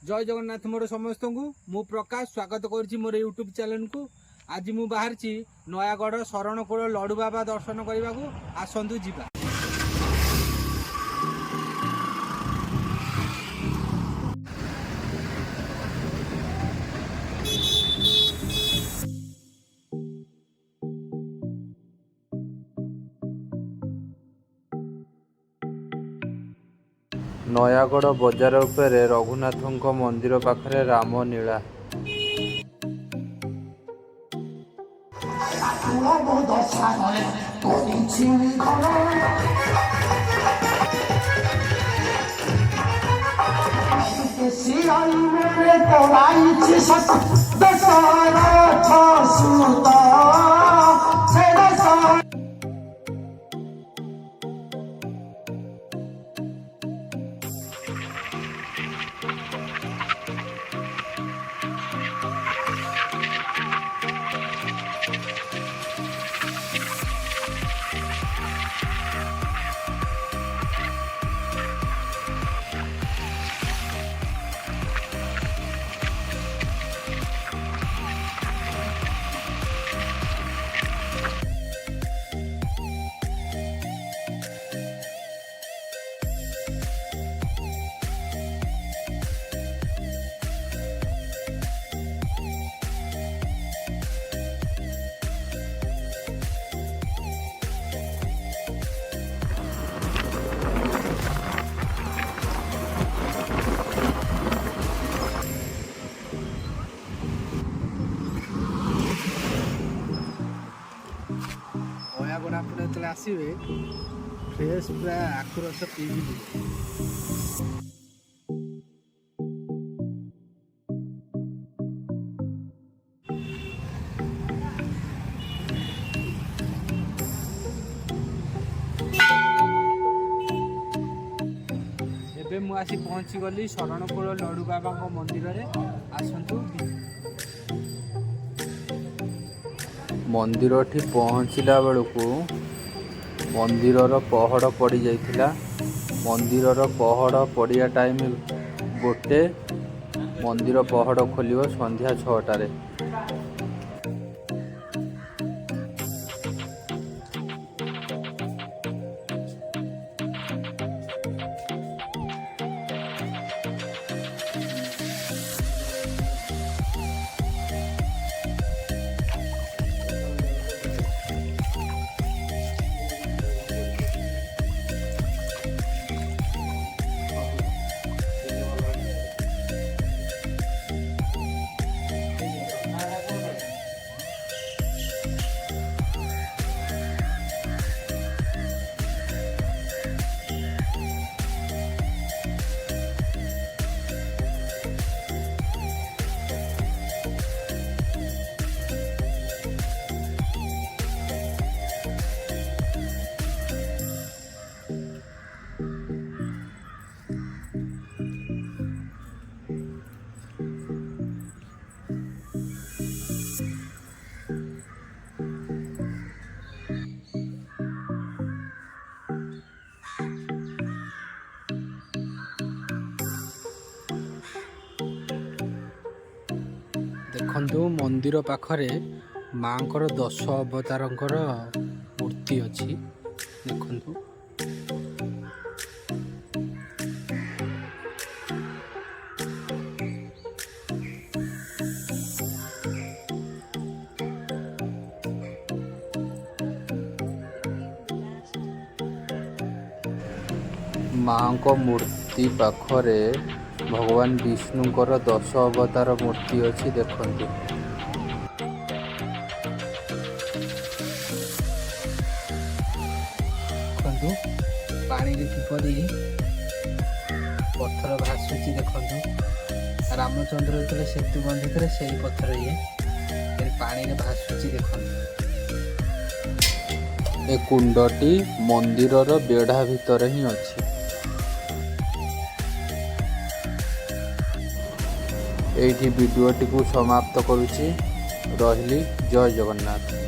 जय जगन्नाथ मोर समस्त को मु प्रकाश स्वागत करुच्ची मोर यूट्यूब चैनल को। आज मु बाहर नयागढ़ शरणकूल लडू बाबा दर्शन करने को आसतु जीवा। नयागढ़ बजार उपरे रघुनाथ मंदिर पाखरे रामलीला। नयागढ़ आपने जो आसवे फ्रेश पूरा आखु रस पीबी। एबे मु आसी पहुंची गली शरणकूल लडू बाबा मंदिर रे। आसतु मंदिर ठी पहुँचला बेलू मंदिरर पहड़ पड़ जाइथिला। मंदिरर पहड़ पड़िया टाइम गोटे, मंदिर पहड़ खोलियो संध्या 6टारे। देखु मंदिर पाखरे माँकर 10 अवतारंकर मूर्ति अच्छी। देखु माँ को मूर्ति पाखरे भगवान विष्णुकर 10 अवतार मूर्ति अच्छी। देखंतु पानी किपरि पत्थर भासुची। देखु रामचंद्र जो सेतु बंधी से पत्थर ये पानी भासुची। देखु ए कुंडटी मंदिरर बेढ़ा भितर ही अच्छी। एठी वीडियोटी को समाप्त करुछि। रहिली। जय जगन्नाथ।